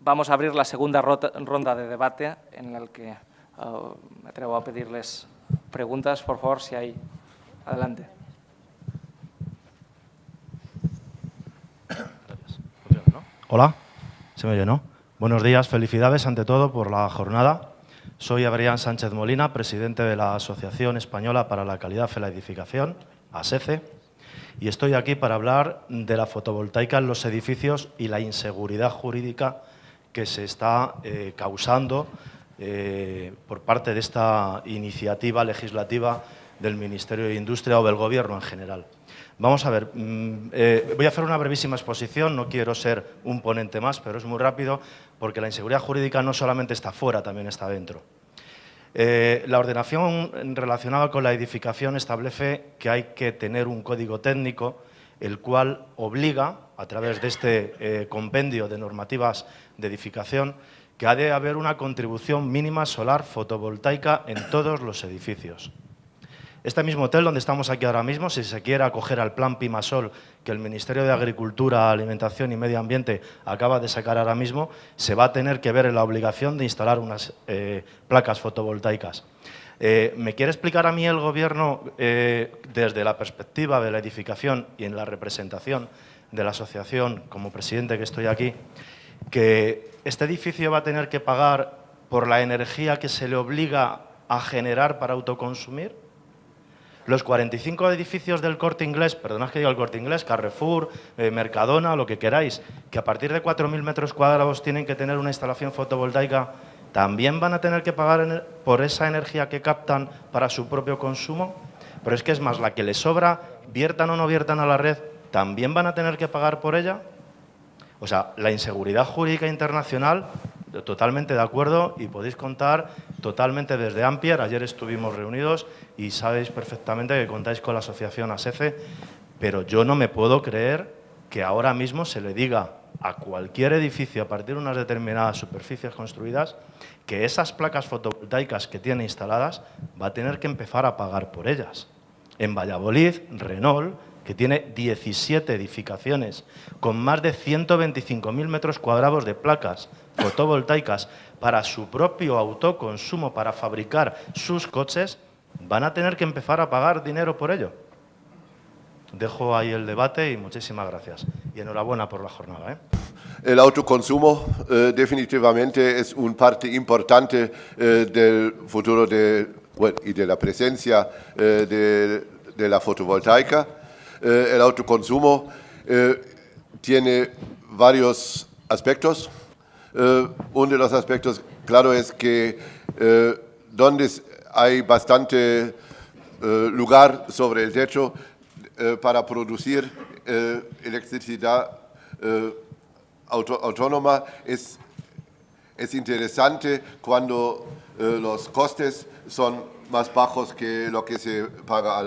vamos a abrir la segunda ronda de debate en la que me atrevo a pedirles preguntas, por favor, si hay. Adelante. Hola, ¿se me oye, no? Buenos días, felicidades ante todo por la jornada. Soy Adrián Sánchez Molina, presidente de la Asociación Española para la Calidad en la Edificación, ASECE, y estoy aquí para hablar de la fotovoltaica en los edificios y la inseguridad jurídica que se está causando por parte de esta iniciativa legislativa del Ministerio de Industria o del Gobierno en general. Vamos a ver, voy a hacer una brevísima exposición, no quiero ser un ponente más, pero es muy rápido, porque la inseguridad jurídica no solamente está fuera, también está dentro. La ordenación relacionada con la edificación establece que hay que tener un código técnico, el cual obliga, a través de este compendio de normativas de edificación, que ha de haber una contribución mínima solar fotovoltaica en todos los edificios. Este mismo hotel donde estamos aquí ahora mismo, si se quiere acoger al plan Pimasol que el Ministerio de Agricultura, Alimentación y Medio Ambiente acaba de sacar ahora mismo, se va a tener que ver en la obligación de instalar unas placas fotovoltaicas. ¿Me quiere explicar a mí el Gobierno, desde la perspectiva de la edificación y en la representación de la asociación, como presidente que estoy aquí, que este edificio va a tener que pagar por la energía que se le obliga a generar para autoconsumir? Los 45 edificios del Corte Inglés, perdonad que diga el Corte Inglés, Carrefour, Mercadona, lo que queráis, que a partir de 4.000 metros cuadrados tienen que tener una instalación fotovoltaica, ¿también van a tener que pagar por esa energía que captan para su propio consumo? Pero es que es más, la que les sobra, viertan o no viertan a la red, ¿también van a tener que pagar por ella? O sea, la inseguridad jurídica internacional, totalmente de acuerdo, y podéis contar totalmente desde Ampere. Ayer estuvimos reunidos y sabéis perfectamente que contáis con la asociación ASECE, pero yo no me puedo creer que ahora mismo se le diga a cualquier edificio a partir de unas determinadas superficies construidas que esas placas fotovoltaicas que tiene instaladas va a tener que empezar a pagar por ellas. En Valladolid, Renault, que tiene 17 edificaciones con más de 125.000 metros cuadrados de placas fotovoltaicas para su propio autoconsumo, para fabricar sus coches, van a tener que empezar a pagar dinero por ello. Dejo ahí el debate y muchísimas gracias. Y enhorabuena por la jornada. El autoconsumo definitivamente es una parte importante del futuro y de la presencia de la fotovoltaica. El autoconsumo tiene varios aspectos. Uno de los aspectos, claro, es que donde hay bastante lugar sobre el techo para producir electricidad autónoma, es interesante cuando los costes son más bajos que lo que se paga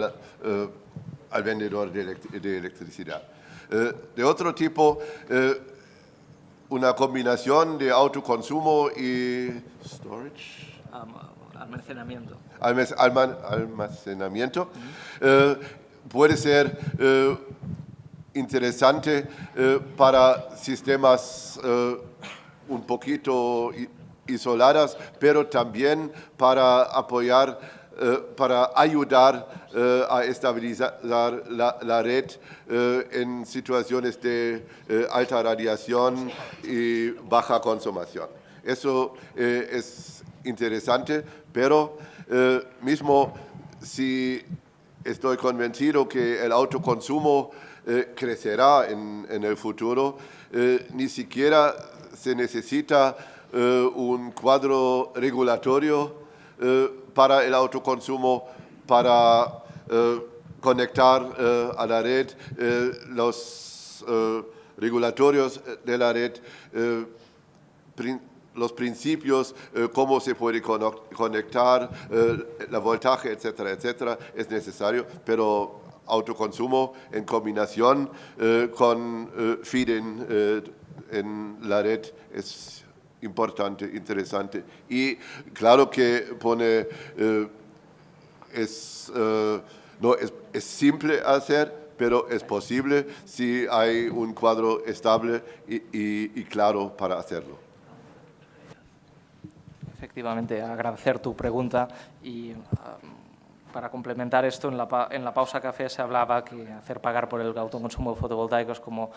al vendedor de electricidad. De otro tipo, una combinación de autoconsumo y storage. Almacenamiento. Almacenamiento. Puede ser interesante para sistemas un poquito isolados, pero también para apoyar, para ayudar a estabilizar la red en situaciones de alta radiación y baja consumación. Eso es interesante, pero mismo si estoy convencido que el autoconsumo crecerá en el futuro, ni siquiera se necesita un cuadro regulatorio para el autoconsumo, para conectar a la red. Los regulatorios de la red, los principios, cómo se puede conectar, la voltaje, etcétera, etcétera, es necesario, pero autoconsumo en combinación con feed-in en la red es importante, interesante. Y claro que pone, es simple hacer, pero es posible si hay un cuadro estable y claro para hacerlo. Efectivamente, agradecer tu pregunta y para complementar esto, en la pausa café se hablaba que hacer pagar por el autoconsumo de fotovoltaicos como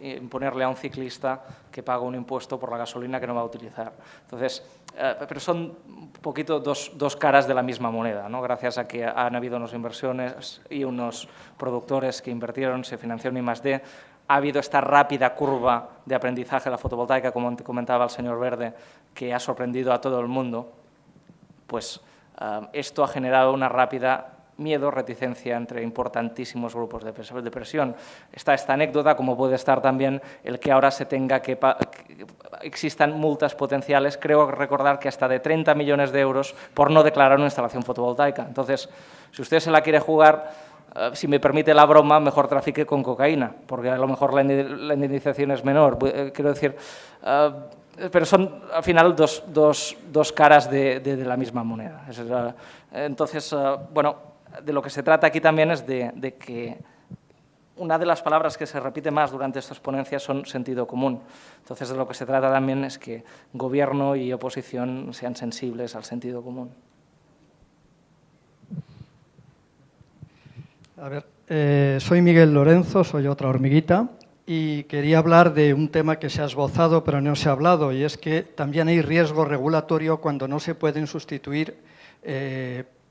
imponerle a un ciclista que paga un impuesto por la gasolina que no va a utilizar. Entonces, pero son un poquito dos caras de la misma moneda, ¿no? Gracias a que han habido unas inversiones y unos productores que invirtieron, se financió en I+D, ha habido esta rápida curva de aprendizaje de la fotovoltaica, como comentaba el señor Verde, que ha sorprendido a todo el mundo. Pues esto ha generado una rápida miedo, reticencia entre importantísimos grupos de presión. Está esta anécdota, como puede estar también el que ahora se tenga que existan multas potenciales, creo recordar que hasta de 30 millones de euros por no declarar una instalación fotovoltaica. Entonces, si usted se la quiere jugar, si me permite la broma, mejor trafique con cocaína, porque a lo mejor la indemnización es menor. Quiero decir, pero son al final dos caras de la misma moneda. Entonces, bueno, de lo que se trata aquí también es de que una de las palabras que se repite más durante estas ponencias son sentido común. Entonces, de lo que se trata también es que gobierno y oposición sean sensibles al sentido común. A ver, soy Miguel Lorenzo, soy otra hormiguita y quería hablar de un tema que se ha esbozado pero no se ha hablado, y es que también hay riesgo regulatorio cuando no se pueden sustituir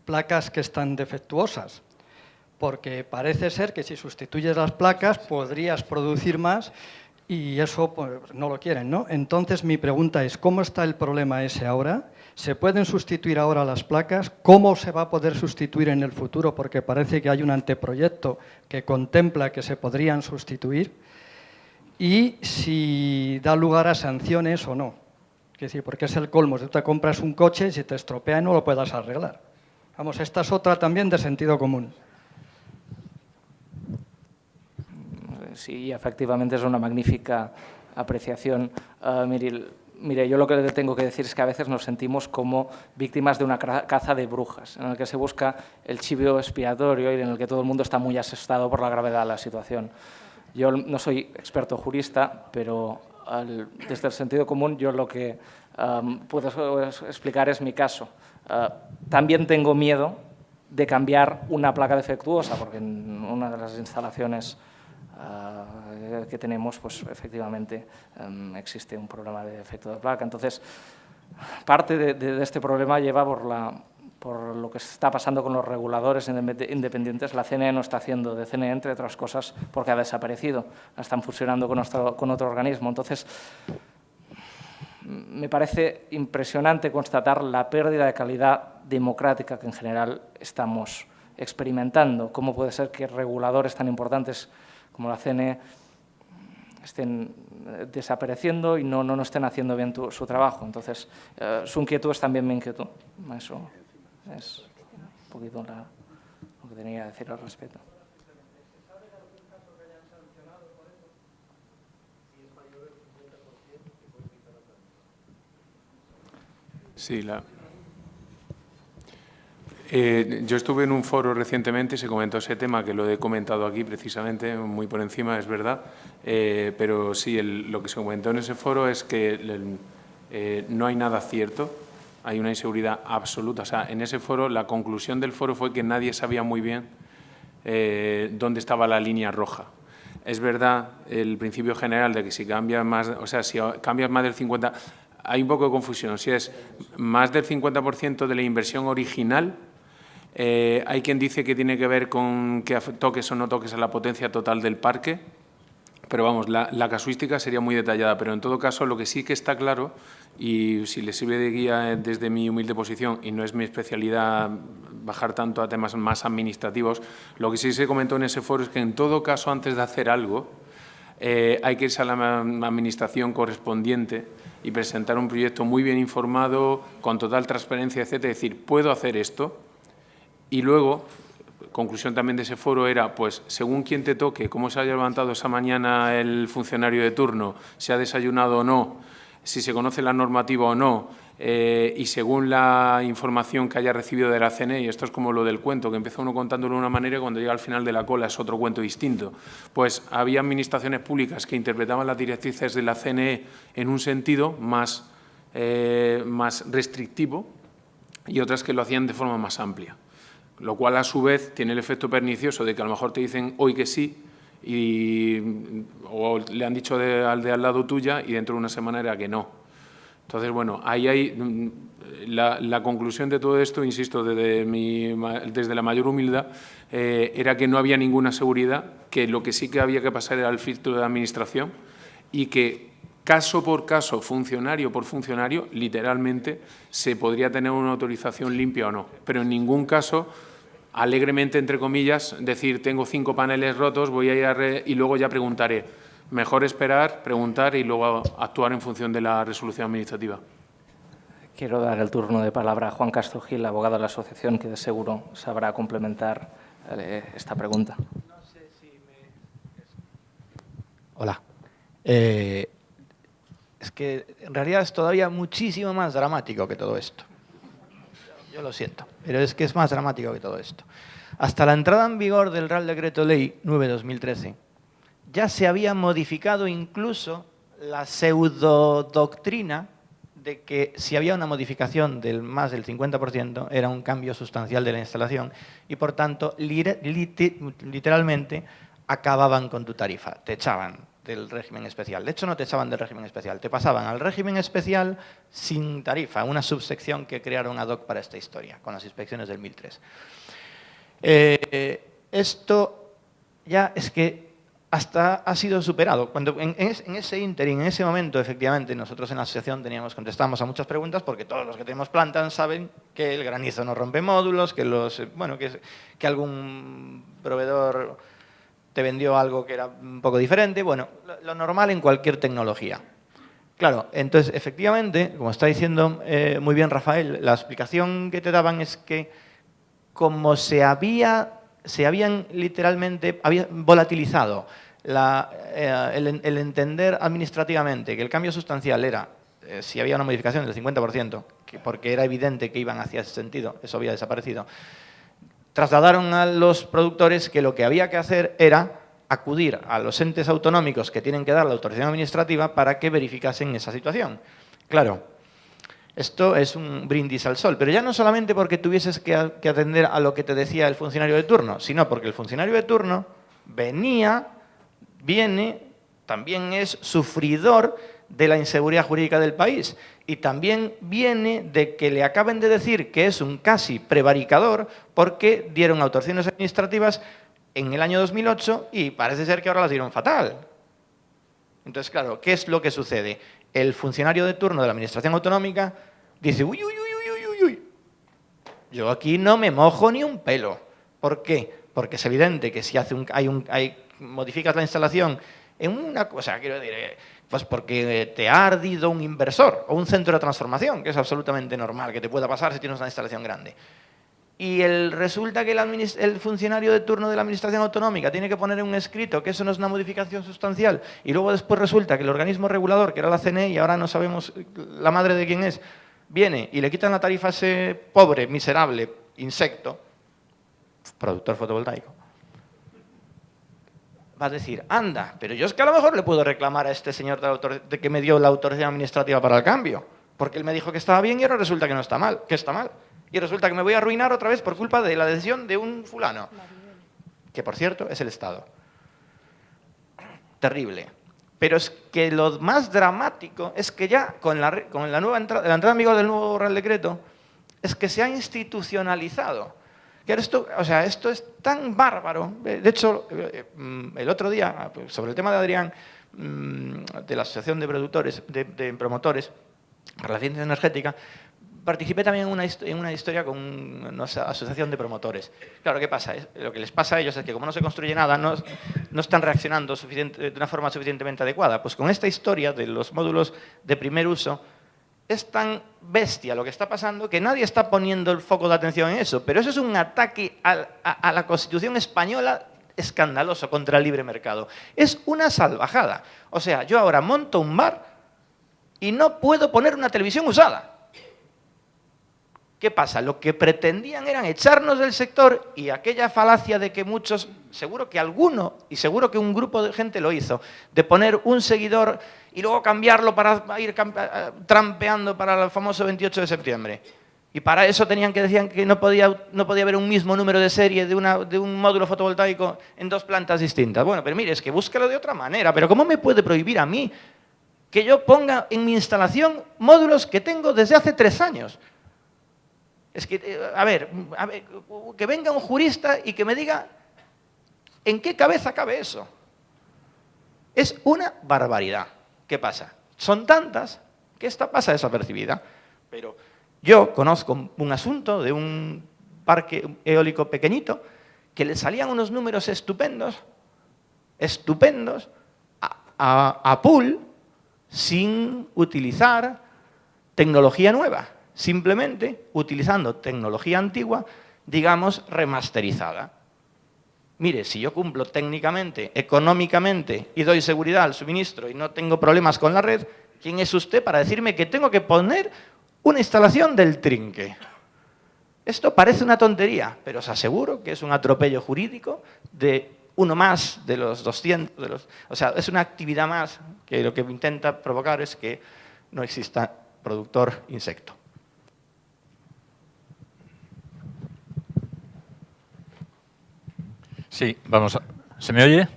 placas que están defectuosas, porque parece ser que si sustituyes las placas podrías producir más y eso pues, no lo quieren, ¿no? Entonces mi pregunta es, ¿cómo está el problema ese ahora? ¿Se pueden sustituir ahora las placas? ¿Cómo se va a poder sustituir en el futuro? Porque parece que hay un anteproyecto que contempla que se podrían sustituir. Y si da lugar a sanciones o no. Es decir, porque es el colmo. Si tú te compras un coche y si te estropea no lo puedas arreglar. Vamos, esta es otra también de sentido común. Sí, efectivamente es una magnífica apreciación. Mire, yo lo que le tengo que decir es que a veces nos sentimos como víctimas de una caza de brujas, en el que se busca el chivo expiatorio y en el que todo el mundo está muy asustado por la gravedad de la situación. Yo no soy experto jurista, pero desde el sentido común yo lo que puedo explicar es mi caso. También tengo miedo de cambiar una placa defectuosa, porque en una de las instalaciones que tenemos, pues efectivamente existe un problema de defecto de placa. Entonces, parte de este problema lleva por lo que está pasando con los reguladores independientes. La CNE no está haciendo de CNE, entre otras cosas, porque ha desaparecido. La están fusionando con otro organismo. Entonces, me parece impresionante constatar la pérdida de calidad democrática que en general estamos experimentando. ¿Cómo puede ser que reguladores tan importantes como la CNE estén desapareciendo y no estén haciendo bien su trabajo? Entonces, su inquietud es también mi inquietud. Eso es un poquito lo que tenía que decir al respecto. Sí, yo estuve en un foro recientemente y se comentó ese tema, que lo he comentado aquí precisamente, muy por encima, es verdad, pero sí, lo que se comentó en ese foro es que no hay nada cierto, hay una inseguridad absoluta. O sea, en ese foro, la conclusión del foro fue que nadie sabía muy bien dónde estaba la línea roja. Es verdad el principio general de que si cambias más, o sea, si cambias más del 50%, hay un poco de confusión. Si es más del 50% de la inversión original, hay quien dice que tiene que ver con que toques o no toques a la potencia total del parque, pero vamos, la casuística sería muy detallada. Pero en todo caso, lo que sí que está claro, y si le sirve de guía desde mi humilde posición, y no es mi especialidad bajar tanto a temas más administrativos, lo que sí se comentó en ese foro es que en todo caso, antes de hacer algo, hay que irse a la administración correspondiente y presentar un proyecto muy bien informado, con total transparencia, etcétera, es decir, puedo hacer esto. Y luego, conclusión también de ese foro era, pues, según quién te toque, cómo se haya levantado esa mañana el funcionario de turno, si ha desayunado o no, si se conoce la normativa o no, y según la información que haya recibido de la CNE, y esto es como lo del cuento, que empieza uno contándolo de una manera y cuando llega al final de la cola es otro cuento distinto, pues había administraciones públicas que interpretaban las directrices de la CNE en un sentido más restrictivo y otras que lo hacían de forma más amplia, lo cual a su vez tiene el efecto pernicioso de que a lo mejor te dicen hoy que sí o le han dicho al de al lado tuya y dentro de una semana era que no. Entonces, bueno, ahí hay la conclusión de todo esto, insisto, desde la mayor humildad, era que no había ninguna seguridad, que lo que sí que había que pasar era el filtro de administración y que caso por caso, funcionario por funcionario, literalmente se podría tener una autorización limpia o no, pero en ningún caso alegremente, entre comillas, decir tengo 5 paneles rotos, voy a ir y luego ya preguntaré. Mejor esperar, preguntar y luego actuar en función de la resolución administrativa. Quiero dar el turno de palabra a Juan Castro Gil, abogado de la asociación, que de seguro sabrá complementar esta pregunta. Hola. Es que en realidad es todavía muchísimo más dramático que todo esto. Yo lo siento, pero es que es más dramático que todo esto. Hasta la entrada en vigor del Real Decreto Ley 9/2013, ya se había modificado incluso la pseudodoctrina de que si había una modificación del más del 50% era un cambio sustancial de la instalación y, por tanto, literalmente acababan con tu tarifa, te echaban del régimen especial. De hecho, no te echaban del régimen especial, te pasaban al régimen especial sin tarifa, una subsección que crearon ad hoc para esta historia, con las inspecciones del 2003. Esto ya es que hasta ha sido superado. Cuando en ese ínterin, en ese momento, efectivamente, nosotros en la asociación contestamos a muchas preguntas porque todos los que tenemos planta saben que el granizo no rompe módulos, que algún proveedor te vendió algo que era un poco diferente. Bueno, lo normal en cualquier tecnología. Claro, entonces, efectivamente, como está diciendo muy bien Rafael, la explicación que te daban es que como se habían literalmente volatilizado el entender administrativamente que el cambio sustancial era, si había una modificación del 50%, porque era evidente que iban hacia ese sentido, eso había desaparecido, trasladaron a los productores que lo que había que hacer era acudir a los entes autonómicos que tienen que dar la autorización administrativa para que verificasen esa situación. Claro, esto es un brindis al sol, pero ya no solamente porque tuvieses que atender a lo que te decía el funcionario de turno, sino porque el funcionario de turno viene, también es sufridor de la inseguridad jurídica del país y también viene de que le acaben de decir que es un casi prevaricador porque dieron autorizaciones administrativas en el año 2008 y parece ser que ahora las dieron fatal. Entonces, claro, ¿qué es lo que sucede? El funcionario de turno de la Administración Autonómica dice, uy, yo aquí no me mojo ni un pelo. ¿Por qué? Porque es evidente que si modificas la instalación en una cosa, quiero decir, pues porque te ha ardido un inversor o un centro de transformación, que es absolutamente normal que te pueda pasar si tienes una instalación grande. Y resulta que el funcionario de turno de la Administración Autonómica tiene que poner un escrito que eso no es una modificación sustancial y luego después resulta que el organismo regulador, que era la CNE y ahora no sabemos la madre de quién es, viene y le quitan la tarifa a ese pobre, miserable insecto, productor fotovoltaico. Va a decir, anda, pero yo es que a lo mejor le puedo reclamar a este señor de que me dio la autorización administrativa para el cambio, porque él me dijo que estaba bien y ahora resulta que no está mal, que está mal. Y resulta que me voy a arruinar otra vez por culpa de la decisión de un fulano, que por cierto es el Estado. Terrible. Pero es que lo más dramático es que ya con la entrada en vigor del nuevo Real Decreto es que se ha institucionalizado. Esto es tan bárbaro. De hecho, el otro día, sobre el tema de Adrián, de la Asociación de Productores, de Promotores para la Ciencia Energética, participé también en una historia con una asociación de promotores. Claro, ¿qué pasa? Lo que les pasa a ellos es que como no se construye nada, no están reaccionando de una forma suficientemente adecuada. Pues con esta historia de los módulos de primer uso, es tan bestia lo que está pasando que nadie está poniendo el foco de atención en eso. Pero eso es un ataque a la Constitución española escandaloso contra el libre mercado. Es una salvajada. O sea, yo ahora monto un bar y no puedo poner una televisión usada. ¿Qué pasa? Lo que pretendían eran echarnos del sector y aquella falacia de que muchos, seguro que alguno y seguro que un grupo de gente lo hizo, de poner un seguidor y luego cambiarlo para ir trampeando para el famoso 28 de septiembre. Y para eso tenían que decir que no podía haber un mismo número de serie de un módulo fotovoltaico en 2 plantas distintas. Bueno, pero mire, es que búscalo de otra manera. ¿Pero cómo me puede prohibir a mí que yo ponga en mi instalación módulos que tengo desde hace 3 años? Es que, a ver, que venga un jurista y que me diga en qué cabeza cabe eso. Es una barbaridad. ¿Qué pasa? Son tantas que esta pasa desapercibida. Pero yo conozco un asunto de un parque eólico pequeñito que le salían unos números estupendos a pool sin utilizar tecnología nueva. Simplemente utilizando tecnología antigua, digamos, remasterizada. Mire, si yo cumplo técnicamente, económicamente y doy seguridad al suministro y no tengo problemas con la red, ¿quién es usted para decirme que tengo que poner una instalación del trinque? Esto parece una tontería, pero os aseguro que es un atropello jurídico de uno más de los 200. O sea, es una actividad más que lo que intenta provocar es que no exista productor insecto. Sí, vamos a... ¿Se me oye?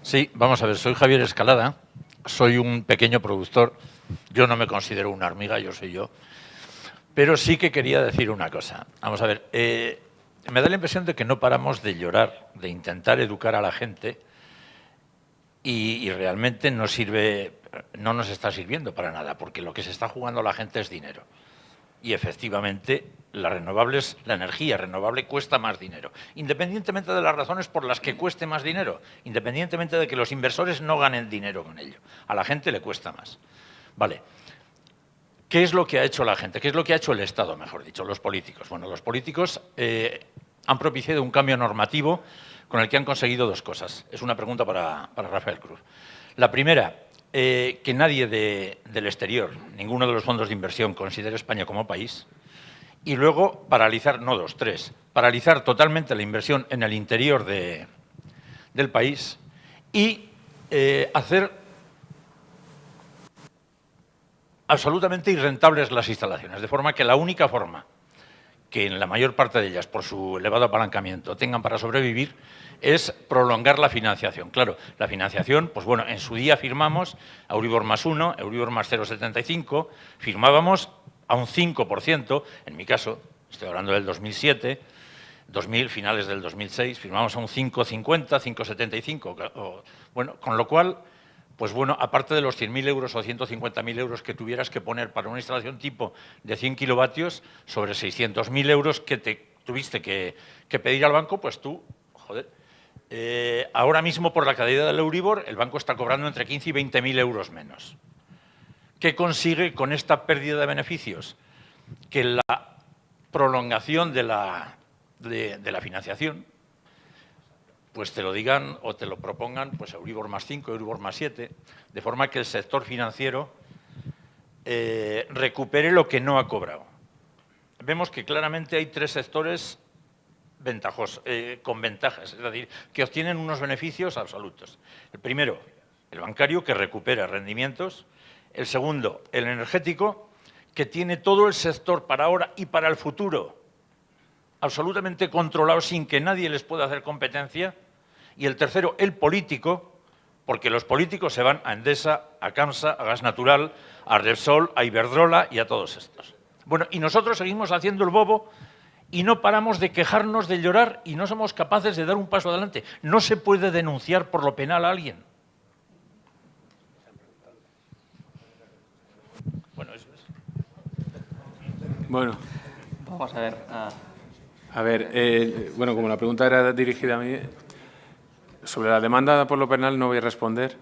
Sí, vamos a ver, soy Javier Escalada, soy un pequeño productor, yo no me considero una hormiga, yo soy yo, pero sí que quería decir una cosa. Vamos a ver, me da la impresión de que no paramos de llorar, de intentar educar a la gente y realmente no nos está sirviendo para nada, porque lo que se está jugando la gente es dinero. Y efectivamente, la energía renovable cuesta más dinero, independientemente de las razones por las que cueste más dinero, independientemente de que los inversores no ganen dinero con ello. A la gente le cuesta más. Vale. ¿Qué es lo que ha hecho la gente? ¿Qué es lo que ha hecho el Estado, mejor dicho, los políticos? Bueno, los políticos han propiciado un cambio normativo con el que han conseguido 2 cosas. Es una pregunta para Rafael Cruz. La primera, que nadie del exterior, ninguno de los fondos de inversión, considere España como país. Y luego paralizar, no 2, 3, paralizar totalmente la inversión en el interior del país y hacer absolutamente irrentables las instalaciones, de forma que la única forma que en la mayor parte de ellas, por su elevado apalancamiento, tengan para sobrevivir, es prolongar la financiación. Claro, la financiación, pues bueno, en su día firmamos Euribor más 1, Euribor más 0,75, firmábamos a un 5%, en mi caso, estoy hablando del 2007, finales del 2006, firmamos a un 5,50, 5,75, bueno, con lo cual, pues bueno, aparte de los 100.000 euros o 150.000 euros que tuvieras que poner para una instalación tipo de 100 kilovatios, sobre 600.000 euros que te tuviste que pedir al banco, pues tú, joder, ahora mismo por la caída del Euribor, el banco está cobrando entre 15 y 20.000 euros menos. ¿Qué consigue con esta pérdida de beneficios? Que la prolongación de la financiación, pues te lo digan o te lo propongan, pues Euribor más 5, Euribor más 7, de forma que el sector financiero recupere lo que no ha cobrado. Vemos que claramente hay 3 sectores ventajosos, con ventajas, es decir, que obtienen unos beneficios absolutos. El primero, el bancario, que recupera rendimientos. El segundo, el energético, que tiene todo el sector para ahora y para el futuro absolutamente controlado sin que nadie les pueda hacer competencia. Y el tercero, el político, porque los políticos se van a Endesa, a Camsa, a Gas Natural, a Repsol, a Iberdrola y a todos estos. Bueno, y nosotros seguimos haciendo el bobo y no paramos de quejarnos, de llorar y no somos capaces de dar un paso adelante. No se puede denunciar por lo penal a alguien. Bueno, eso es. Bueno. Vamos a ver. A ver, bueno, como la pregunta era dirigida a mí, sobre la demanda por lo penal no voy a responder.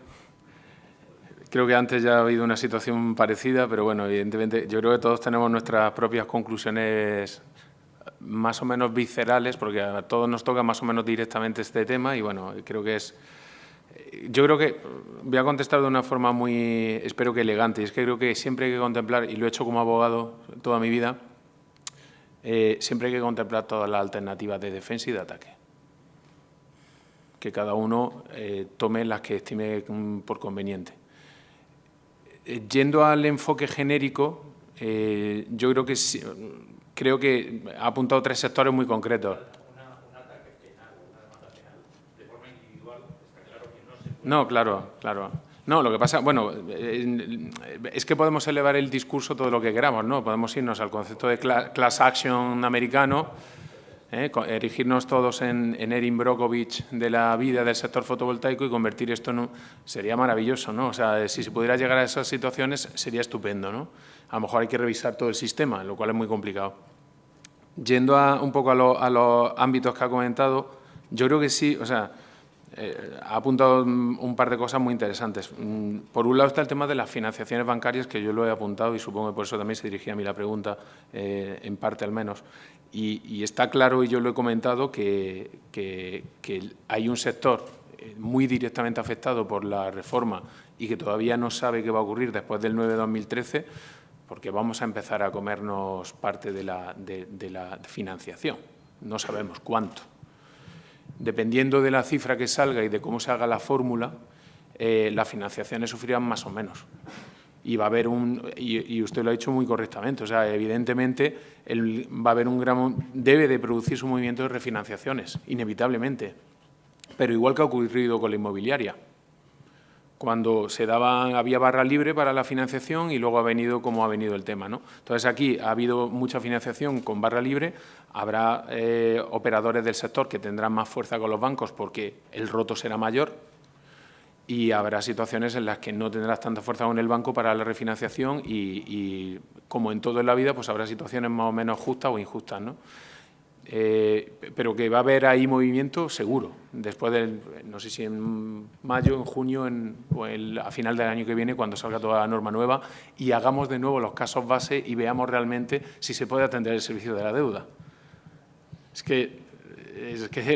Creo que antes ya ha habido una situación parecida, pero bueno, evidentemente yo creo que todos tenemos nuestras propias conclusiones más o menos viscerales, porque a todos nos toca más o menos directamente este tema y bueno, creo que es Yo creo que voy a contestar de una forma muy, espero que elegante, y es que creo que siempre hay que contemplar, y lo he hecho como abogado toda mi vida, siempre hay que contemplar todas las alternativas de defensa y de ataque. Que cada uno tome las que estime por conveniente. Yendo al enfoque genérico, yo creo que ha apuntado 3 sectores muy concretos. No, claro. No, lo que pasa, bueno, es que podemos elevar el discurso todo lo que queramos, ¿no? Podemos irnos al concepto de class action americano, erigirnos todos en Erin Brockovich de la vida del sector fotovoltaico y convertir esto en sería maravilloso, ¿no? O sea, si se pudiera llegar a esas situaciones sería estupendo, ¿no? A lo mejor hay que revisar todo el sistema, lo cual es muy complicado. Yendo un poco a los ámbitos que ha comentado, yo creo que sí, o sea, ha apuntado un par de cosas muy interesantes. Por un lado está el tema de las financiaciones bancarias, que yo lo he apuntado y supongo que por eso también se dirigía a mí la pregunta, en parte al menos. Y está claro, y yo lo he comentado, que hay un sector muy directamente afectado por la reforma y que todavía no sabe qué va a ocurrir después del 9 de 2013, porque vamos a empezar a comernos parte de la financiación. No sabemos cuánto. Dependiendo de la cifra que salga y de cómo se haga la fórmula, las financiaciones sufrirán más o menos. Y va a haber y usted lo ha dicho muy correctamente, o sea, evidentemente va a haber debe de producirse un movimiento de refinanciaciones, inevitablemente. Pero igual que ha ocurrido con la inmobiliaria. Cuando había barra libre para la financiación y luego ha venido como ha venido el tema, ¿no? Entonces, aquí ha habido mucha financiación con barra libre, habrá operadores del sector que tendrán más fuerza con los bancos porque el roto será mayor y habrá situaciones en las que no tendrás tanta fuerza con el banco para la refinanciación y como en todo en la vida, pues habrá situaciones más o menos justas o injustas, ¿no? Pero que va a haber ahí movimiento seguro, después no sé si en mayo, en junio o a final del año que viene, cuando salga toda la norma nueva y hagamos de nuevo los casos base y veamos realmente si se puede atender el servicio de la deuda. Es que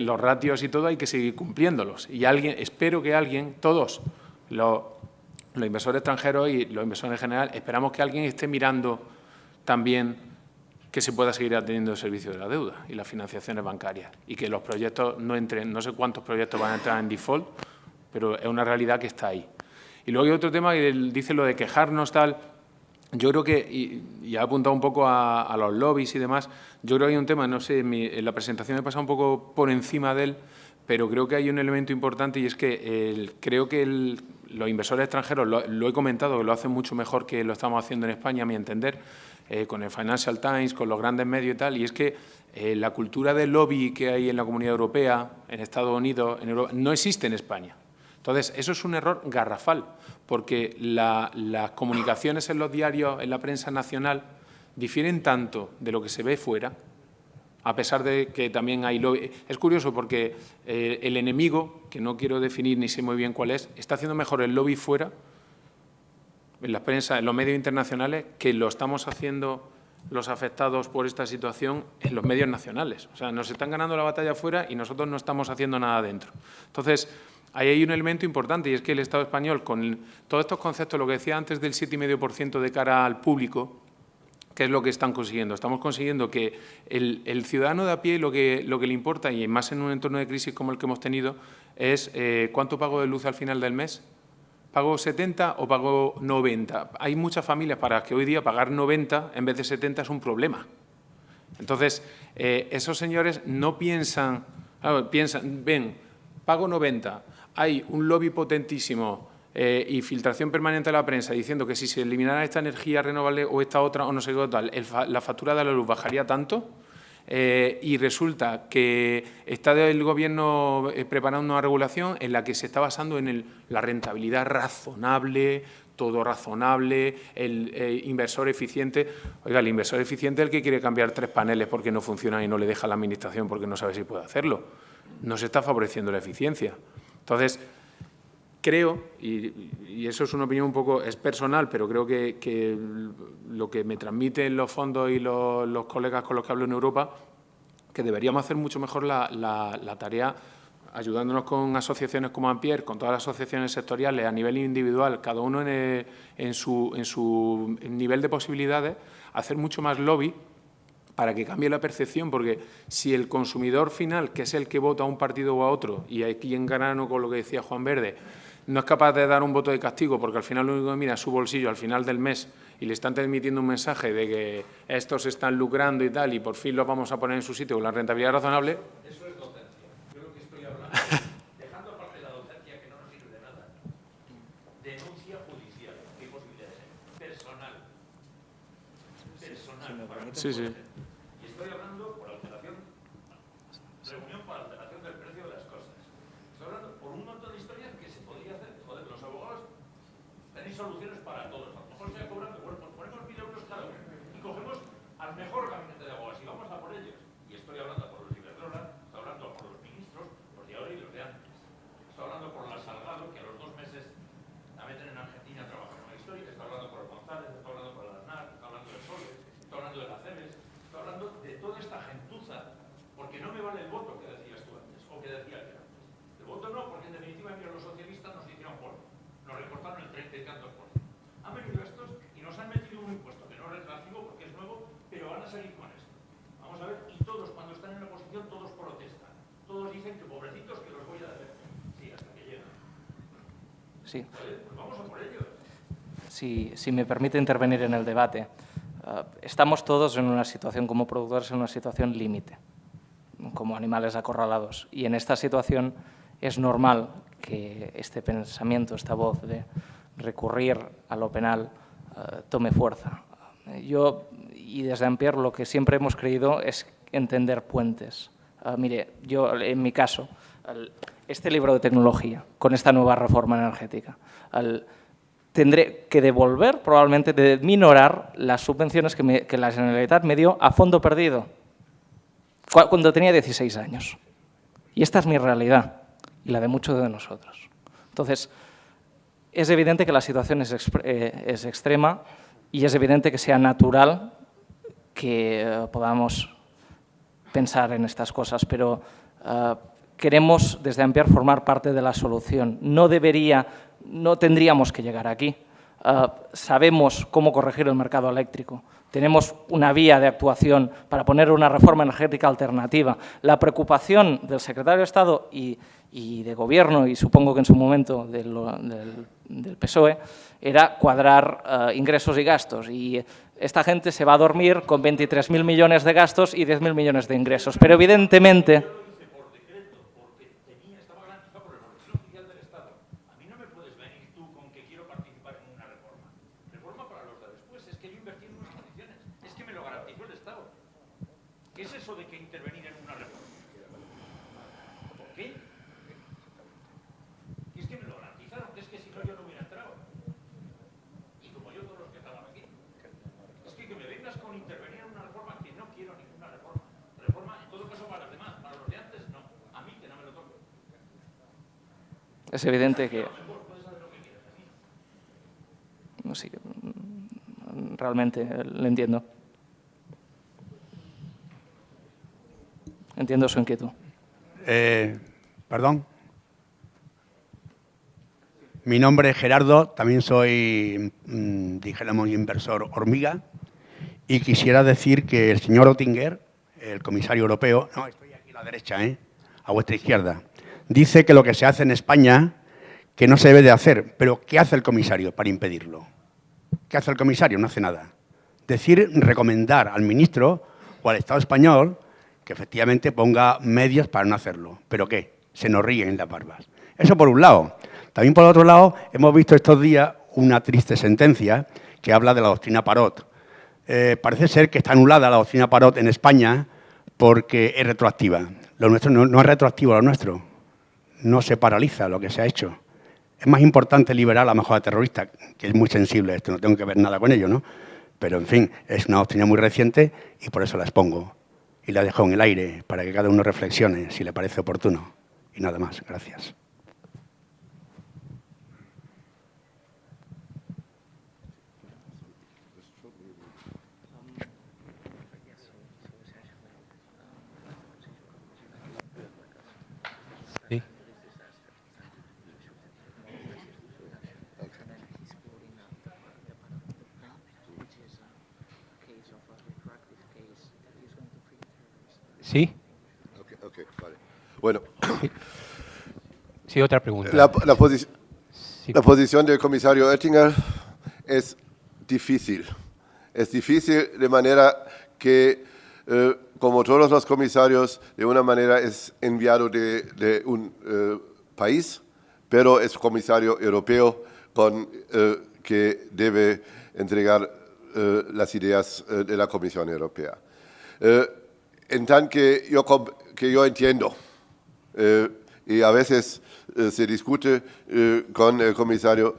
los ratios y todo hay que seguir cumpliéndolos y espero que alguien, todos los inversores extranjeros y los inversores en general, esperamos que alguien esté mirando también que se pueda seguir atendiendo el servicio de la deuda y las financiaciones bancarias y que los proyectos no entren, no sé cuántos proyectos van a entrar en default, pero es una realidad que está ahí. Y luego hay otro tema que dice lo de quejarnos, tal. Yo creo que, y ha apuntado un poco a los lobbies y demás, yo creo que hay un tema, no sé, en la presentación me pasa un poco por encima de él, pero creo que hay un elemento importante y es que creo que los inversores extranjeros, lo he comentado, que lo hacen mucho mejor que lo estamos haciendo en España, a mi entender, con el Financial Times, con los grandes medios y tal, y es que la cultura del lobby que hay en la Comunidad Europea, en Estados Unidos, en Europa, no existe en España. Entonces, eso es un error garrafal, porque las comunicaciones en los diarios, en la prensa nacional, difieren tanto de lo que se ve fuera, a pesar de que también hay lobby. Es curioso porque el enemigo, que no quiero definir ni sé muy bien cuál es, está haciendo mejor el lobby fuera, en la prensa, en los medios internacionales, que lo estamos haciendo los afectados por esta situación en los medios nacionales. O sea, nos están ganando la batalla fuera y nosotros no estamos haciendo nada dentro. Entonces, ahí hay un elemento importante y es que el Estado español, con todos estos conceptos, lo que decía antes del 7,5% de cara al público, ¿qué es lo que están consiguiendo? Estamos consiguiendo que el ciudadano de a pie lo que le importa, y más en un entorno de crisis como el que hemos tenido, es ¿cuánto pago de luz al final del mes? ¿Pago 70 o pago 90? Hay muchas familias para las que hoy día pagar 90 en vez de 70 es un problema. Entonces, esos señores no piensan, ven, pago 90, hay un lobby potentísimo y filtración permanente de la prensa diciendo que si se eliminara esta energía renovable o esta otra o no sé qué tal, la factura de la luz bajaría tanto. Y resulta que está el Gobierno preparando una regulación en la que se está basando en la rentabilidad razonable, todo razonable, el inversor eficiente. Oiga, el inversor eficiente es el que quiere cambiar 3 paneles porque no funcionan y no le deja la Administración porque no sabe si puede hacerlo. No se está favoreciendo la eficiencia. Entonces, creo, y eso es una opinión un poco personal, pero creo que lo que me transmiten los fondos y los colegas con los que hablo en Europa, que deberíamos hacer mucho mejor la tarea ayudándonos con asociaciones como Ampier, con todas las asociaciones sectoriales a nivel individual, cada uno en su nivel de posibilidades, hacer mucho más lobby para que cambie la percepción, porque si el consumidor final, que es el que vota a un partido o a otro, y aquí en grano con lo que decía Juan Verde, no es capaz de dar un voto de castigo porque al final lo único que mira es su bolsillo al final del mes y le están transmitiendo un mensaje de que estos están lucrando y tal y por fin los vamos a poner en su sitio con la rentabilidad razonable. Eso es docencia. Yo lo que estoy hablando, dejando aparte la docencia que no nos sirve de nada, denuncia judicial, ¿qué posibilidades hay? Personal. Sí, sí. Y estoy hablando por alteración, reunión por alteración del precio de las cosas. Estoy hablando por un montón de historias que se podría hacer. Joder, los abogados tenéis soluciones para todos. A lo mejor se va cobrando, bueno, pues ponemos 1.000 euros cada uno y cogemos al mejor gabinete de abogados y vamos a por ellos. Y estoy hablando por los Iberdrola, estoy hablando por los ministros, los de ahora y los de antes. Estoy hablando por la Salgado, que a los 2 meses la meten en Argentina a trabajar en una historia. Estoy hablando por el González, estoy hablando por el Aznar, estoy hablando del Soles, estoy hablando de la Ceres, estoy hablando de toda esta gentuza, porque no me vale el voto que decías tú antes, o que decía yo antes. El voto no, porque en definitiva los socialistas nos hicieron polvo, nos recortaron el 30 y tantos por ciento. Han venido estos y nos han metido un impuesto que no es retroactivo porque es nuevo, pero van a seguir con esto. Vamos a ver, y todos cuando están en la oposición, todos protestan. Todos dicen que pobrecitos que los voy a deber. Sí, hasta que llegan. Sí. Pues vamos a por ellos. Si me permite intervenir en el debate, estamos todos en una situación, como productores, en una situación límite, como animales acorralados. Y en esta situación es normal que este pensamiento, esta voz de recurrir a lo penal tome fuerza. Yo, y desde Ampier, lo que siempre hemos creído es entender puentes. Mire, yo, en mi caso, este libro de tecnología, con esta nueva reforma energética, tendré que devolver, probablemente, de minorar las subvenciones que la Generalitat me dio a fondo perdido cuando tenía 16 años. Y esta es mi realidad y la de muchos de nosotros. Entonces, es evidente que la situación es extrema y es evidente que sea natural que podamos pensar en estas cosas, pero queremos desde Ampier formar parte de la solución. No tendríamos que llegar aquí. Sabemos cómo corregir el mercado eléctrico. Tenemos una vía de actuación para poner una reforma energética alternativa. La preocupación del secretario de Estado y de Gobierno, y supongo que en su momento del PSOE, era cuadrar ingresos y gastos. Y esta gente se va a dormir con 23.000 millones de gastos y 10.000 millones de ingresos. Pero evidentemente... ¿Qué es eso de que intervenir en una reforma? ¿Por qué? Y es que me lo garantizaron, que es que si no yo no hubiera entrado. Y como yo todos los que estaban aquí. Es que me vengas con intervenir en una reforma que no quiero ninguna reforma. Reforma en todo caso para los demás, para los de antes no. A mí que no me lo toque. Es evidente que... No sé, realmente le entiendo. Entiendo su inquietud. Perdón. Mi nombre es Gerardo, también soy, dijéramos, inversor hormiga, y quisiera decir que el señor Oettinger, el comisario europeo, no, estoy aquí a la derecha, a vuestra izquierda, dice que lo que se hace en España, que no se debe de hacer, pero ¿qué hace el comisario para impedirlo? ¿Qué hace el comisario? No hace nada. Decir, recomendar al ministro o al Estado español que efectivamente ponga medios para no hacerlo. ¿Pero qué? Se nos ríen en las barbas. Eso por un lado. También por otro lado, hemos visto estos días una triste sentencia que habla de la doctrina Parot. Parece ser que está anulada la doctrina Parot en España porque es retroactiva. Lo nuestro no es retroactivo, lo nuestro. No se paraliza lo que se ha hecho. Es más importante liberar a la mejora terrorista, que es muy sensible esto, no tengo que ver nada con ello, ¿no? Pero, en fin, es una doctrina muy reciente y por eso la expongo. Y la dejo en el aire para que cada uno reflexione si le parece oportuno. Y nada más. Gracias. Sí. ¿Sí? Ok, vale. Bueno, Sí, otra pregunta. la posición del comisario Oettinger es difícil. Es difícil de manera que, como todos los comisarios, de una manera es enviado de un país, pero es comisario europeo que debe entregar las ideas de la Comisión Europea. En tanto que yo entiendo, y a veces se discute con el comisario,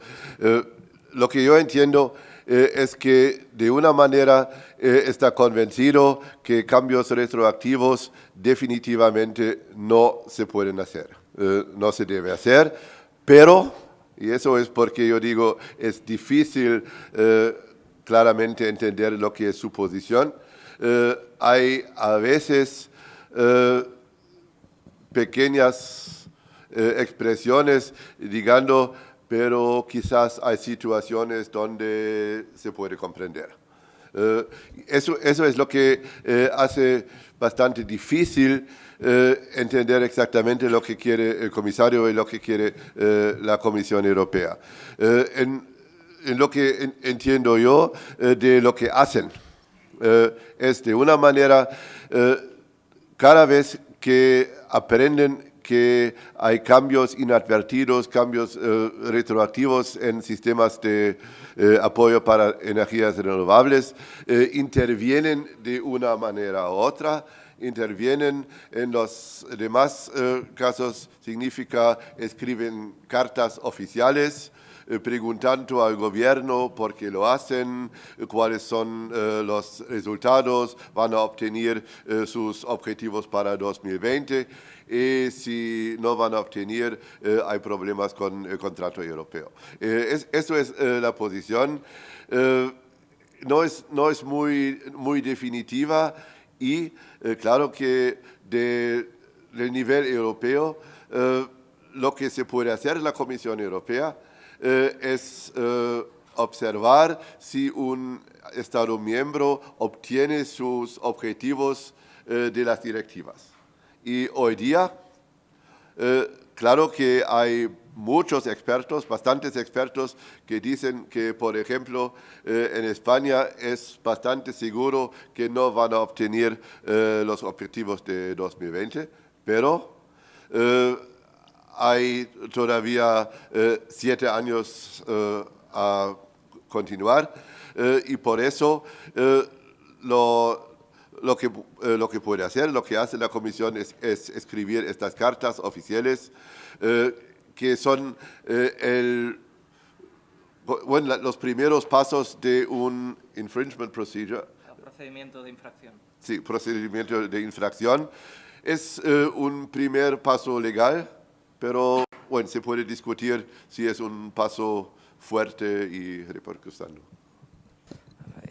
lo que yo entiendo es que de una manera está convencido que cambios retroactivos definitivamente no se pueden hacer, no se debe hacer, pero, y eso es porque yo digo, es difícil claramente entender lo que es su posición. Hay a veces pequeñas expresiones digando, pero quizás hay situaciones donde se puede comprender. Eso es lo que hace bastante difícil entender exactamente lo que quiere el comisario y lo que quiere la Comisión Europea. En lo que entiendo yo de lo que hacen, es de una manera, cada vez que aprenden que hay cambios inadvertidos, cambios retroactivos en sistemas de apoyo para energías renovables, intervienen de una manera u otra, intervienen en los demás casos, significa escriben cartas oficiales, preguntando al gobierno por qué lo hacen, cuáles son los resultados, van a obtener sus objetivos para 2020 y si no van a obtener hay problemas con el contrato europeo. Eso es la posición. No es muy definitiva y claro que del nivel europeo lo que se puede hacer la Comisión Europea es observar si un Estado miembro obtiene sus objetivos de las directivas. Y hoy día, claro que hay muchos expertos, bastantes expertos, que dicen que, por ejemplo, en España es bastante seguro que no van a obtener los objetivos de 2020, pero hay todavía 7 años a continuar y por eso lo que puede hacer, lo que hace la Comisión es escribir estas cartas oficiales que son los primeros pasos de un infringement procedure. El procedimiento de infracción. Sí, procedimiento de infracción. Es un primer paso legal, pero bueno, se puede discutir si es un paso fuerte y repercutiendo.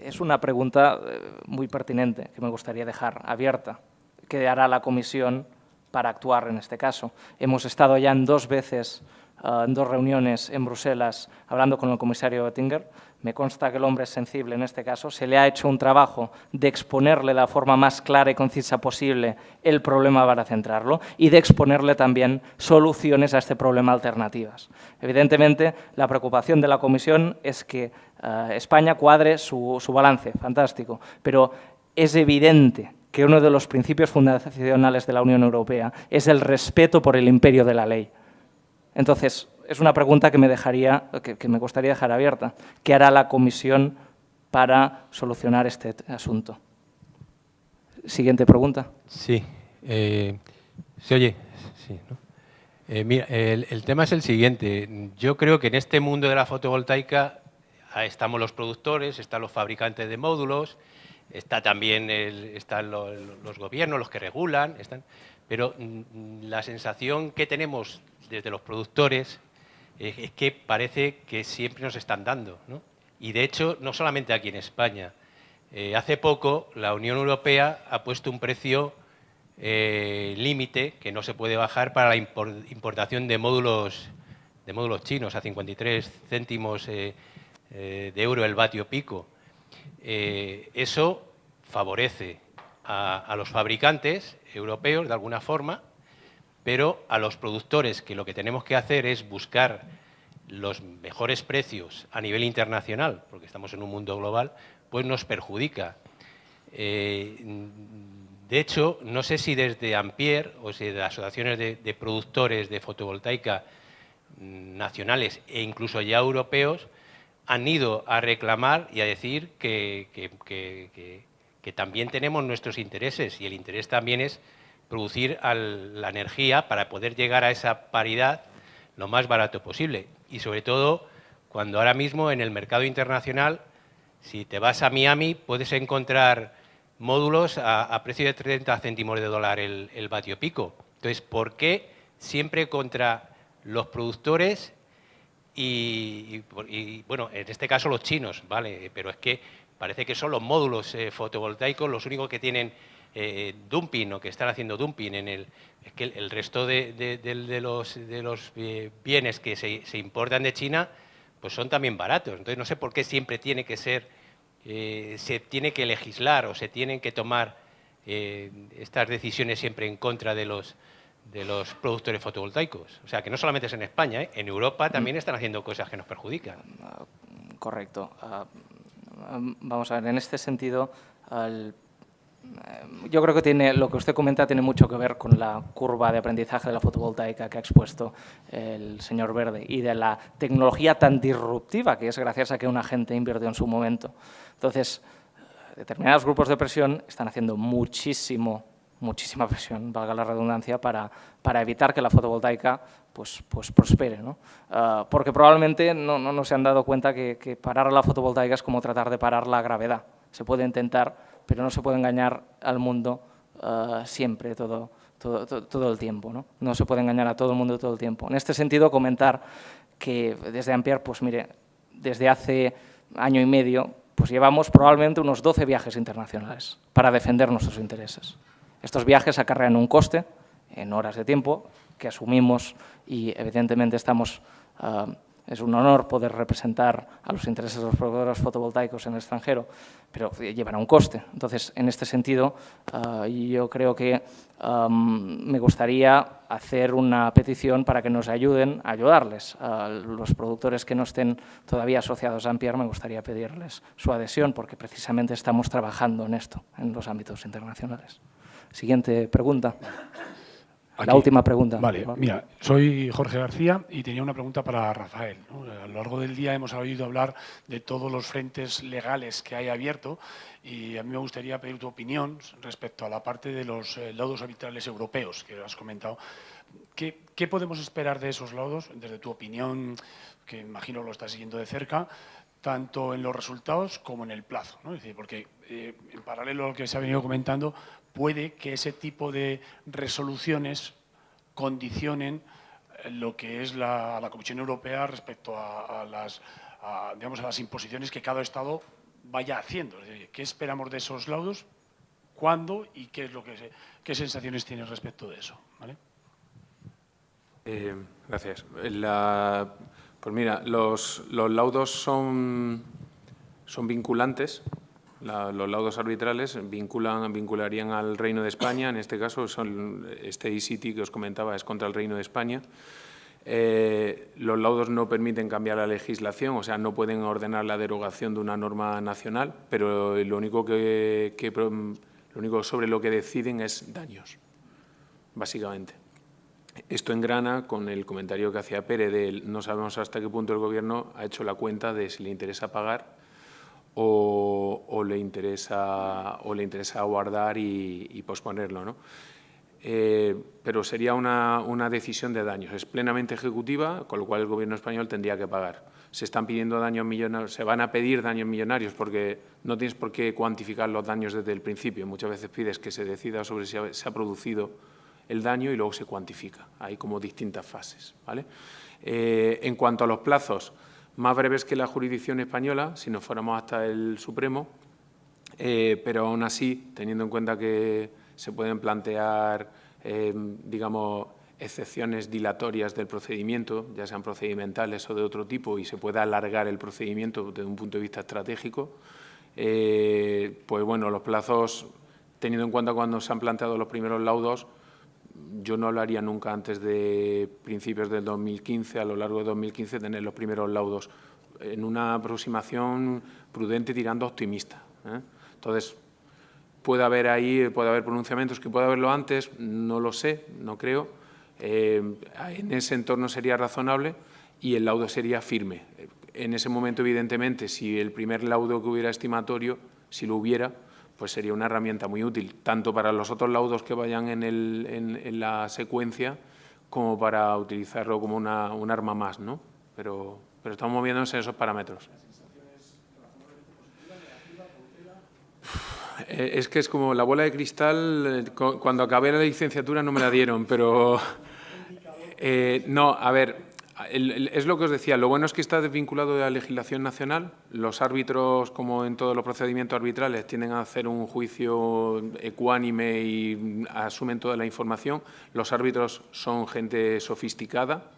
Es una pregunta muy pertinente que me gustaría dejar abierta. ¿Qué hará la Comisión para actuar en este caso? Hemos estado ya en 2 veces, en 2 reuniones en Bruselas, hablando con el comisario Oettinger. Me consta que el hombre es sensible en este caso. Se le ha hecho un trabajo de exponerle de la forma más clara y concisa posible el problema para centrarlo y de exponerle también soluciones a este problema alternativas. Evidentemente, la preocupación de la Comisión es que España cuadre su balance, fantástico, pero es evidente que uno de los principios fundacionales de la Unión Europea es el respeto por el imperio de la ley. Entonces, es una pregunta que me gustaría dejar abierta. ¿Qué hará la Comisión para solucionar este asunto? Siguiente pregunta. Sí. ¿Se oye? Sí, ¿no? Mira, el tema es el siguiente. Yo creo que en este mundo de la fotovoltaica estamos los productores, están los fabricantes de módulos, están los gobiernos, los que regulan, pero la sensación que tenemos desde los productores es que parece que siempre nos están dando, ¿no? Y de hecho, no solamente aquí en España. Hace poco la Unión Europea ha puesto un precio límite que no se puede bajar para la importación de módulos chinos a 53 céntimos de euro el vatio pico. Eso favorece a los fabricantes europeos de alguna forma, pero a los productores, que lo que tenemos que hacer es buscar los mejores precios a nivel internacional, porque estamos en un mundo global, pues nos perjudica. De hecho, no sé si desde Ampere o si de las asociaciones de productores de fotovoltaica nacionales e incluso ya europeos han ido a reclamar y a decir que también tenemos nuestros intereses, y el interés también es producir la energía para poder llegar a esa paridad lo más barato posible. Y sobre todo, cuando ahora mismo en el mercado internacional, si te vas a Miami, puedes encontrar módulos a precio de 30 céntimos de dólar el vatio pico. Entonces, ¿por qué siempre contra los productores y, bueno, en este caso los chinos, ¿vale? Pero es que parece que son los módulos fotovoltaicos los únicos que tienen dumping o que están haciendo dumping es que el resto de los bienes que se importan de China pues son también baratos. Entonces no sé por qué siempre tiene que ser, se tiene que legislar o se tienen que tomar estas decisiones siempre en contra de los productores fotovoltaicos. O sea, que no solamente es en España, en Europa también están haciendo cosas que nos perjudican. Correcto. Vamos a ver, en este sentido, yo creo que lo que usted comenta tiene mucho que ver con la curva de aprendizaje de la fotovoltaica que ha expuesto el señor Verde y de la tecnología tan disruptiva que es gracias a que una gente invirtió en su momento. Entonces, determinados grupos de presión están haciendo muchísima presión, valga la redundancia, para evitar que la fotovoltaica pues prospere, ¿no? Porque probablemente no se han dado cuenta que parar la fotovoltaica es como tratar de parar la gravedad. Se puede intentar, pero no se puede engañar al mundo siempre, todo el tiempo, ¿no? No se puede engañar a todo el mundo todo el tiempo. En este sentido, comentar que desde Ampere, pues mire, desde hace año y medio, pues llevamos probablemente unos 12 viajes internacionales para defender nuestros intereses. Estos viajes acarrean un coste en horas de tiempo que asumimos y evidentemente es un honor poder representar a los intereses de los productores fotovoltaicos en el extranjero, pero llevan un coste. Entonces, en este sentido, yo creo que me gustaría hacer una petición para que nos ayuden a ayudarles. A los productores que no estén todavía asociados a Ampere, me gustaría pedirles su adhesión, porque precisamente estamos trabajando en esto, en los ámbitos internacionales. Siguiente pregunta. Aquí. La última pregunta. Vale, mira, soy Jorge García y tenía una pregunta para Rafael, ¿no? A lo largo del día hemos oído hablar de todos los frentes legales que hay abierto y a mí me gustaría pedir tu opinión respecto a la parte de los laudos arbitrales europeos que has comentado. ¿Qué podemos esperar de esos laudos, desde tu opinión, que imagino lo estás siguiendo de cerca, tanto en los resultados como en el plazo, ¿no? Es decir, porque en paralelo a lo que se ha venido comentando, puede que ese tipo de resoluciones condicionen lo que es la Comisión Europea respecto a las imposiciones que cada Estado vaya haciendo. Es decir, ¿qué esperamos de esos laudos? ¿Cuándo? ¿Y qué sensaciones tienes respecto de eso? ¿Vale? Gracias. Pues mira, los laudos son vinculantes. Los laudos arbitrales vincularían al Reino de España. En este caso, este e-City que os comentaba es contra el Reino de España. Los laudos no permiten cambiar la legislación, o sea, no pueden ordenar la derogación de una norma nacional, pero lo único sobre lo que deciden es daños, básicamente. Esto engrana con el comentario que hacía Pere de no sabemos hasta qué punto el Gobierno ha hecho la cuenta de si le interesa pagar o le interesa guardar y posponerlo, ¿no? Pero sería una decisión de daños. Es plenamente ejecutiva, con lo cual el Gobierno español tendría que pagar. Se están pidiendo daños millonarios, se van a pedir daños millonarios porque no tienes por qué cuantificar los daños desde el principio. Muchas veces pides que se decida sobre si se ha producido el daño y luego se cuantifica. Hay como distintas fases, ¿vale? En cuanto a los plazos, más breves que la jurisdicción española, si nos fuéramos hasta el Supremo, pero aún así, teniendo en cuenta que se pueden plantear, digamos, excepciones dilatorias del procedimiento, ya sean procedimentales o de otro tipo, y se puede alargar el procedimiento desde un punto de vista estratégico, pues bueno, los plazos teniendo en cuenta cuando se han planteado los primeros laudos, yo no lo haría nunca antes de principios del 2015, a lo largo de 2015, tener los primeros laudos, en una aproximación prudente tirando optimista, ¿eh? Entonces, puede haber pronunciamientos que puede haberlo antes, no lo sé, no creo. En ese entorno sería razonable y el laudo sería firme. En ese momento, evidentemente, si el primer laudo que hubiera estimatorio, si lo hubiera, pues sería una herramienta muy útil, tanto para los otros laudos que vayan en la secuencia, como para utilizarlo como un arma más, ¿no? Pero estamos moviéndonos en esos parámetros. Es que es como la bola de cristal, cuando acabé la licenciatura no me la dieron, pero no, a ver, es lo que os decía, lo bueno es que está desvinculado de la legislación nacional. Los árbitros, como en todos los procedimientos arbitrales, tienden a hacer un juicio ecuánime y asumen toda la información. Los árbitros son gente sofisticada,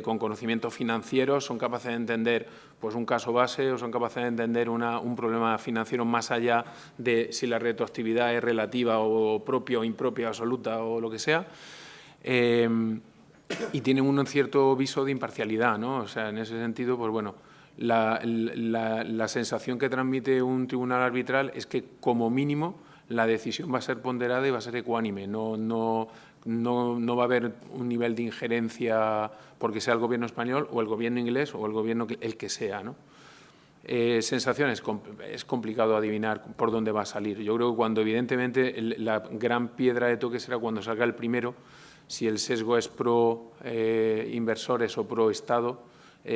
con conocimientos financieros, son capaces de entender pues, un caso base o son capaces de entender un problema financiero más allá de si la retroactividad es relativa o propia o impropia, absoluta o lo que sea. Y tienen un cierto viso de imparcialidad, ¿no? O sea, en ese sentido, pues bueno, la sensación que transmite un tribunal arbitral es que, como mínimo, la decisión va a ser ponderada y va a ser ecuánime. No va a haber un nivel de injerencia porque sea el gobierno español o el gobierno inglés o el gobierno el que sea, ¿no? Sensaciones, es complicado adivinar por dónde va a salir. Yo creo que cuando, evidentemente, la gran piedra de toque será cuando salga el primero, si el sesgo es pro inversores o pro Estado,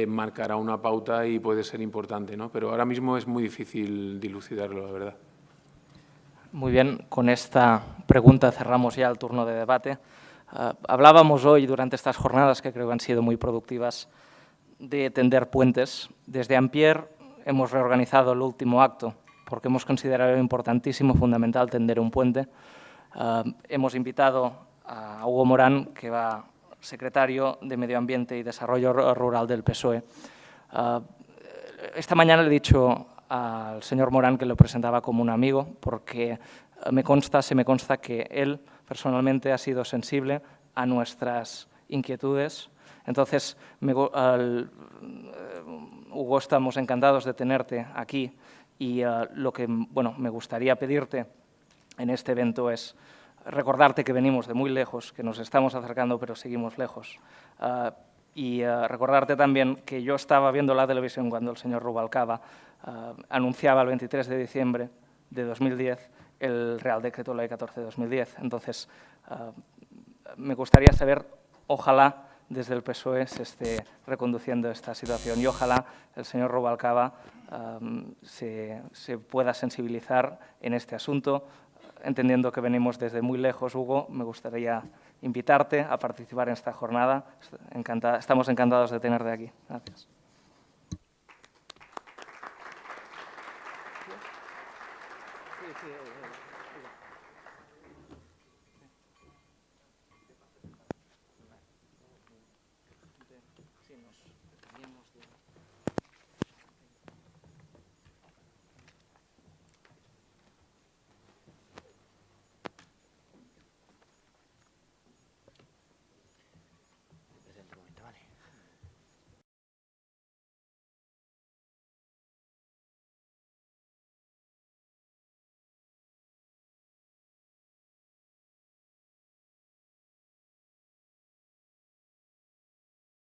marcará una pauta y puede ser importante, ¿no? Pero ahora mismo es muy difícil dilucidarlo, la verdad. Muy bien, con esta pregunta cerramos ya el turno de debate. Hablábamos hoy, durante estas jornadas, que creo que han sido muy productivas, de tender puentes. Desde Ampier hemos reorganizado el último acto porque hemos considerado importantísimo, fundamental, tender un puente. Hemos invitado a Hugo Morán, que va secretario de Medio Ambiente y Desarrollo Rural del PSOE. Esta mañana le he dicho al señor Morán que lo presentaba como un amigo, porque se me consta que él personalmente ha sido sensible a nuestras inquietudes. Entonces, Hugo, estamos encantados de tenerte aquí y lo que me gustaría pedirte en este evento es recordarte que venimos de muy lejos, que nos estamos acercando pero seguimos lejos. Y recordarte también que yo estaba viendo la televisión cuando el señor Rubalcaba anunciaba el 23 de diciembre de 2010 el Real Decreto Ley 14 de 2010. Entonces, me gustaría saber, ojalá desde el PSOE se esté reconduciendo esta situación y ojalá el señor Rubalcaba se pueda sensibilizar en este asunto, entendiendo que venimos desde muy lejos. Hugo, me gustaría invitarte a participar en esta jornada. Estamos encantados de tenerte aquí. Gracias.